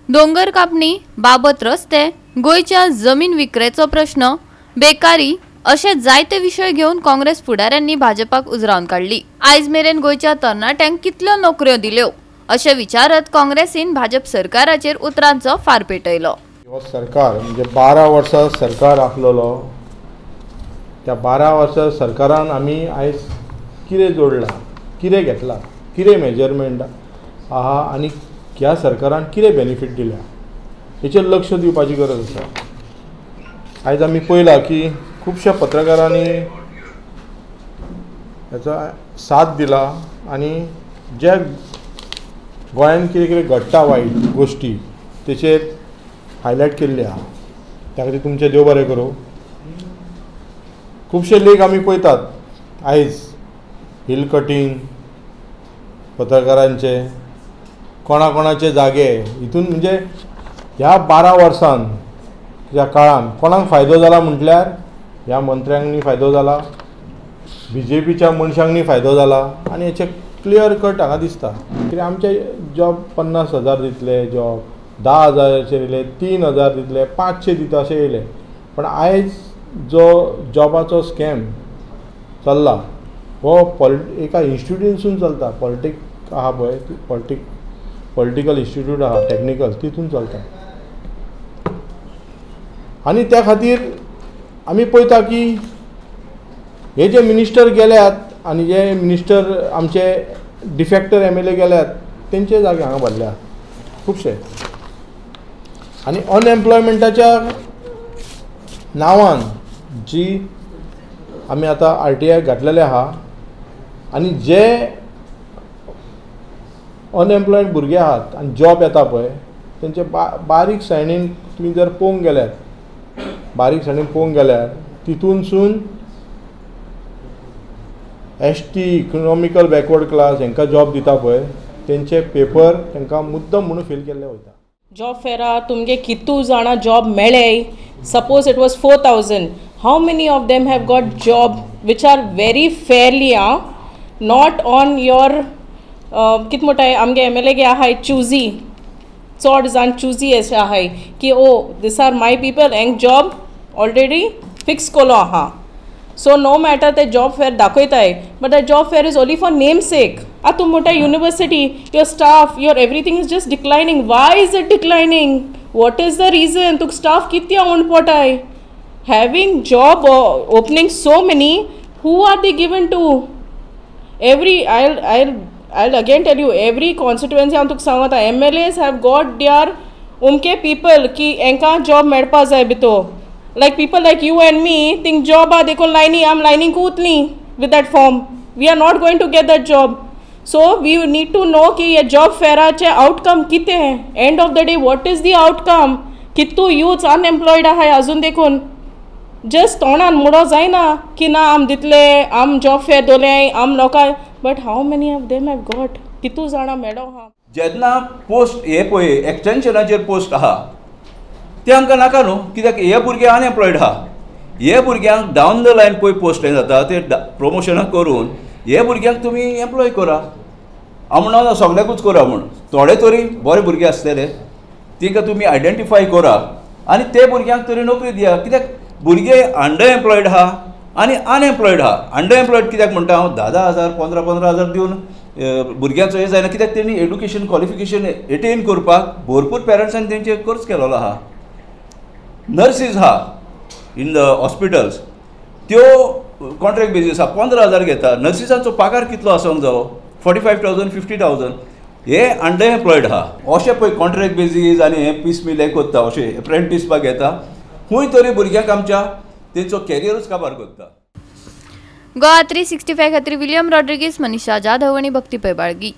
डोंगर कापणी बाबत रस्ते, गोयच्या जमीन विक्रेचो प्रश्न, बेकारी असे जायते विषय घेऊन काँग्रेस फुडाऱ्यांनी भाजपाक उजरावन काढली। आयज मेरेन गोयच्या तरणाट्यांक कितल्यो नोकऱ्यो दिल्यो असे विचारत काँग्रेसीन भाजप सरकाराचेर उतरांचो फार पेटयलो। सरकार म्हणजे 12 वर्सां सरकार आसलेलो, त्या 12 वर्सां सरकारान आमी आयज कितें जोडला, कितें घेतला, कितें मेजरमेंट आहा आनी ह्या सरकारान कितें बेनिफीट दिल्या हेचेर लक्ष दिवपाची गरज आसा। आयज आमी पळयला की खुबश्या पत्रकारांनी हेचो साथ दिला आनी जे गोंयांत कितें कितें घडटा वायट गोश्टी तेचेर हायलायट केल्ले आहा। त्या खातीर तुमचें देव बरें करूं। खुबशे लेख आमी पळयतात आयज हिल कटींग पत्रकारांचे, कोणाकोणाचे जागे हितून म्हणजे ह्या 12 वर्सांत ह्या काळान कोणाक फायदो जाला म्हटल्यार ह्या मंत्र्यांनी फायदो जाला, BJPच्या मनशांनी फायदो जाला आनी हेचे क्लियर कट हांगा दिसता। कित्याक आमचे जॉब 50,000 दितले, जॉब 10,000चे दिले, 3,000 दितले, 500 दिता अशें येयले। पण आयज जो जॉबाचो स्कॅम चल्ला हो एका इन्स्टिट्यूटसून चलता, पॉलिटिक आहा पळय, पॉलिटिकल इन्स्टिट्यूट आहा टॅक्निकल तितून चलता। आनी त्या खातीर आमी पळयता की हे जे मिनिस्टर गेल्यात आनी जे मिनिस्टर आमचे डिफेक्टर MLA गेल्यात तेंचे जागे हांगा भरल्या खुबशे। आनी अनएम्प्लॉयमेंटाच्या नांवान जी आमी आतां RTI घातलेले आहा आनी जे अनएम्प्लॉयड भुरगे आहात आनी जॉब येता पळय तेंचे बारीक सायणीन तुमी जर पळोवंक गेल्यार तितूनसून ST इकॉनॉमिकल बॅकवर्ड क्लास हांकां जॉब दिता पळय तेंचे पेपर तांकां मुद्दम म्हणून फेल केल्ले वयता। जॉब फेरा तुमगे कितू जाणा जॉब मेळे, suppose it was 4,000, how many of them have got job which are very fairly, not on your कित म्हणटाय आमगे MLA गे आहाय चुजी, चड जाण चुजी अशें आहाय की oh these are my people हेंक जॉब ऑलरेडी फिक्स केलो आहा। सो नो मॅटर ते जॉब फेअर दाखयताय but the job fair is only for namesake. आतां तूं म्हणटा university, your staff, your everything is just declining. Why is it declining? What is the reason? तुका staff किती उण पडटाय? Having job opening so many, who are they given to? Every I'll again tell you, every constituency हांव तुका सांगता MLAs have got their उमके people की Enka job मेळपा जाय भितो। Like people like you and me think job आ देखो लाइनी आम lining कूतली with that form, we are not going to get that job। So we need to know कि ये job फेराचे outcome कितें है, end of the day what is the outcome? कितू youth unemployed आहाय अजून देखून। जस्ट तोंडान मुडो जायना की ना आम दितले, आम जॉब फेर दोले, आम लोकां, but how many of them have got? कितू जाणा मेळो हा? जेन्ना पोस्ट हे पळय एक्सटेंशनाचेर पोस्ट आहा ते आमकां नाका न्हू, कित्याक हे भुरगे अनएम्प्लॉयड आहा। हे भुरग्यांक डावन द लायन पळय पोस्ट जाता ते प्रमोशनां करून हे भुरग्यांक तुमी एम्प्लॉय करा। हांव म्हणना सगळ्याकूच करा म्हूण, थोडे तरी बरे भुरगे आसतले तांकां तुमी आयडेंटिफाय करा आनी ते भुरग्यांक तरी नोकरी दिया। कित्याक भुरगे अंडर एम्प्लॉयड आहा आनी अनएम्प्लॉयड आहा। अंडर एम्प्लॉयड कित्याक म्हणटा हांव 10,000 15,000 दिवन भुरग्यांचो हे जायना, कित्याक तेणी एड्युकेशन क्वॉलिफिकेशन एटेन करपाक भरपूर पेरंट्सांनी तेंचेर कोर्स केलेलो आहा। नर्सीज आहा इन द हॉस्पिटल्स, त्यो कॉन्ट्रॅक्ट बेजीस आहा, 15,000 घेता। नर्सिसांचो पगार कितलो आसोंक जावो? 45,000 50,000। हे अंडर एम्प्लॉयड आहा। अशें पळय कॉन्ट्रॅक्ट बेजीस आनी हे पीस मिल हे कोत्ता, अशें एप्रेंटीसपाक घेता, खूंय तरी भुरग्यांक आमच्या तेंचो कॅरियरूच काबार करता। गोवा 365 खातीर विलियम रॉड्रिगीस, मनीषा जाधव आनी भक्ती पैबाळगी।